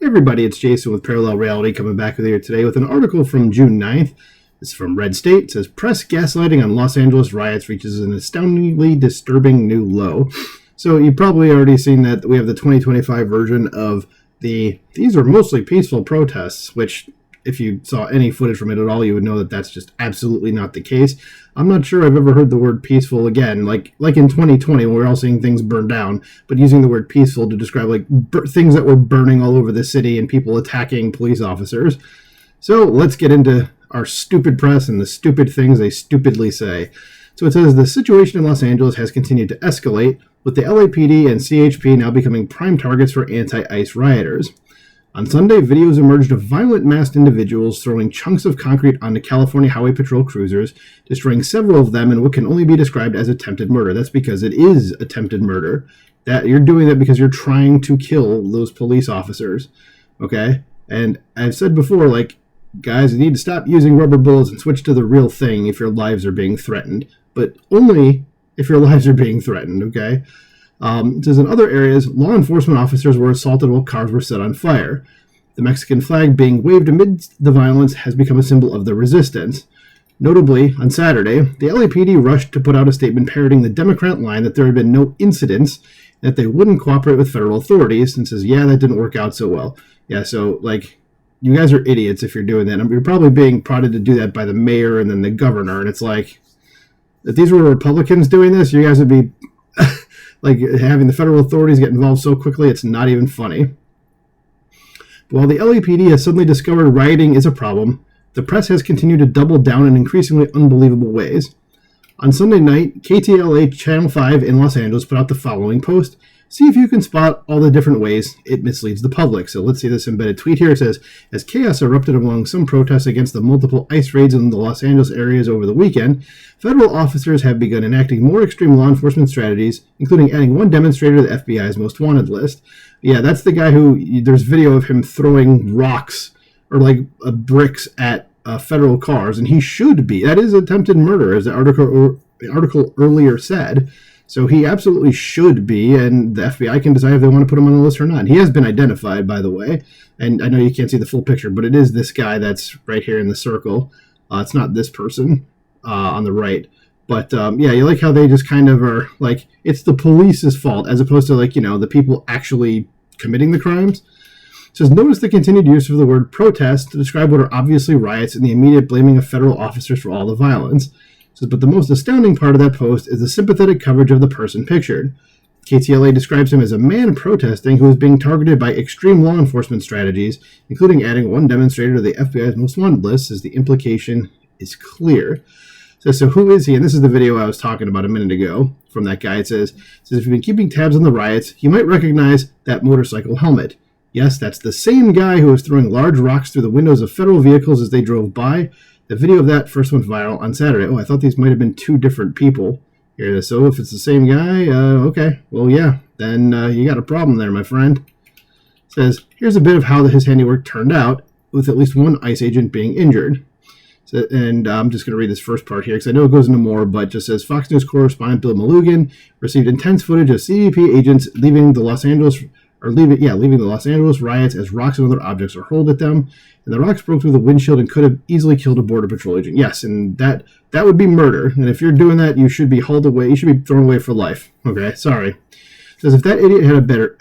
Everybody, it's Jason with Parallel Reality coming back with you today with an article from June 9th. This is from Red State. It says, Press gaslighting on Los Angeles riots reaches an astoundingly disturbing new low. So you've probably already seen that we have the 2025 version of these are mostly peaceful protests, which if you saw any footage from it at all, you would know that that's just absolutely not the case. I'm not sure I've ever heard the word peaceful again, like in 2020 when we're all seeing things burn down, but using the word peaceful to describe things that were burning all over the city and people attacking police officers. So let's get into our stupid press and the stupid things they stupidly say. So it says the situation in Los Angeles has continued to escalate, with the LAPD and CHP now becoming prime targets for anti-ICE rioters. On Sunday, videos emerged of violent masked individuals throwing chunks of concrete onto California Highway Patrol cruisers, destroying several of them in what can only be described as attempted murder. That's because it is attempted murder. That you're doing that because you're trying to kill those police officers. Okay? And I've said before, guys, you need to stop using rubber bullets and switch to the real thing if your lives are being threatened. But only if your lives are being threatened, okay? It says in other areas, law enforcement officers were assaulted while cars were set on fire. The Mexican flag being waved amidst the violence has become a symbol of the resistance. Notably, on Saturday, the LAPD rushed to put out a statement parroting the Democrat line that there had been no incidents, that they wouldn't cooperate with federal authorities, and says, yeah, that didn't work out so well. Yeah, so, you guys are idiots if you're doing that. You're probably being prodded to do that by the mayor and then the governor, and it's like, if these were Republicans doing this, you guys would be having the federal authorities get involved so quickly, it's not even funny. But while the LAPD has suddenly discovered rioting is a problem, the press has continued to double down in increasingly unbelievable ways. On Sunday night, KTLA Channel 5 in Los Angeles put out the following post. See if you can spot all the different ways it misleads the public. So let's see this embedded tweet here. It says, as chaos erupted among some protests against the multiple ICE raids in the Los Angeles areas over the weekend, federal officers have begun enacting more extreme law enforcement strategies, including adding one demonstrator to the FBI's most wanted list. Yeah, that's the guy who, there's video of him throwing rocks or bricks at federal cars, and he should be. That is attempted murder, as the article earlier said. So he absolutely should be, and the FBI can decide if they want to put him on the list or not. He has been identified, by the way, and I know you can't see the full picture, but it is this guy that's right here in the circle. It's not this person on the right. But, yeah, you like how they just kind of are, it's the police's fault, as opposed to, the people actually committing the crimes. It says, notice the continued use of the word protest to describe what are obviously riots and the immediate blaming of federal officers for all the violence. But the most astounding part of that post is the sympathetic coverage of the person pictured. KTLA describes him as a man protesting who is being targeted by extreme law enforcement strategies, including adding one demonstrator to the FBI's most wanted list, as the implication is clear. So who is he? And this is the video I was talking about a minute ago from that guy. It says, if you've been keeping tabs on the riots, you might recognize that motorcycle helmet. Yes, that's the same guy who was throwing large rocks through the windows of federal vehicles as they drove by. The video of that first went viral on Saturday. Oh, I thought these might have been two different people. Here, so if it's the same guy, okay. Well, yeah, then you got a problem there, my friend. It says, here's a bit of how his handiwork turned out, with at least one ICE agent being injured. So, and I'm just going to read this first part here, because I know it goes into more, but just says, Fox News correspondent Bill Malugin received intense footage of CBP agents leaving the Los Angeles riots as rocks and other objects are hurled at them, and the rocks broke through the windshield and could have easily killed a Border Patrol agent. Yes, and that would be murder, and if you're doing that, you should be hauled away. You should be thrown away for life. Okay, sorry. It says if that idiot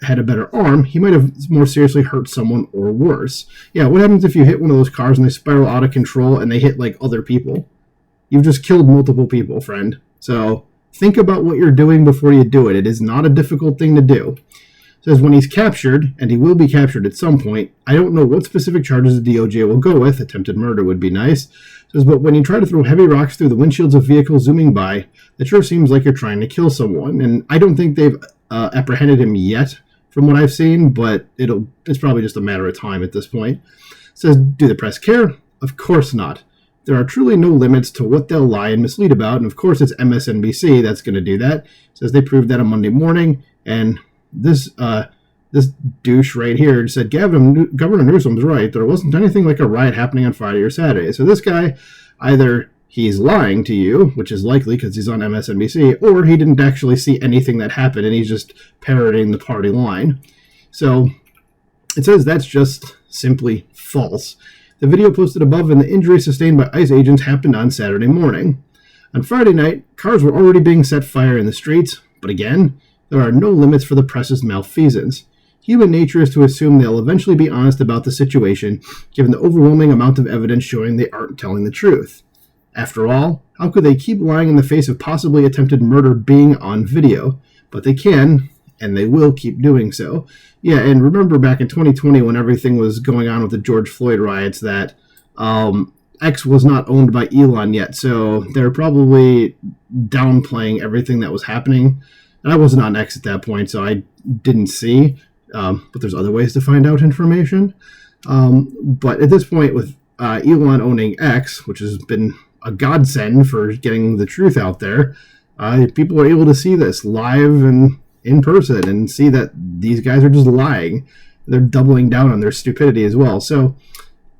had a better arm, he might have more seriously hurt someone or worse. Yeah, what happens if you hit one of those cars and they spiral out of control and they hit other people? You've just killed multiple people, friend. So think about what you're doing before you do it. It is not a difficult thing to do. Says when he's captured, and he will be captured at some point, I don't know what specific charges the DOJ will go with. Attempted murder would be nice. Says, but when you try to throw heavy rocks through the windshields of vehicles zooming by, that sure seems like you're trying to kill someone. And I don't think they've apprehended him yet, from what I've seen, but it's probably just a matter of time at this point. Says, do the press care? Of course not. There are truly no limits to what they'll lie and mislead about, and of course it's MSNBC that's going to do that. Says they proved that on Monday morning, and this douche right here said, Governor Newsom's right. There wasn't anything like a riot happening on Friday or Saturday. So this guy, either he's lying to you, which is likely because he's on MSNBC, or he didn't actually see anything that happened and he's just parroting the party line. So It says that's just simply false. The video posted above and the injuries sustained by ICE agents happened on Saturday morning. On Friday night, cars were already being set fire in the streets, but again, there are no limits for the press's malfeasance. Human nature is to assume they'll eventually be honest about the situation, given the overwhelming amount of evidence showing they aren't telling the truth. After all, how could they keep lying in the face of possibly attempted murder being on video? But they can, and they will keep doing so. Yeah, and remember back in 2020 when everything was going on with the George Floyd riots that X was not owned by Elon yet, so they're probably downplaying everything that was happening. And I wasn't on X at that point, so I didn't see. But there's other ways to find out information. But at this point, with Elon owning X, which has been a godsend for getting the truth out there, people are able to see this live and in person and see that these guys are just lying. They're doubling down on their stupidity as well. So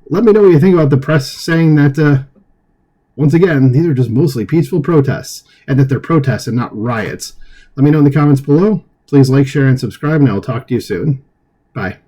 let me know what you think about the press saying that, once again, these are just mostly peaceful protests and that they're protests and not riots. Let me know in the comments below. Please like, share, and subscribe, and I'll talk to you soon. Bye.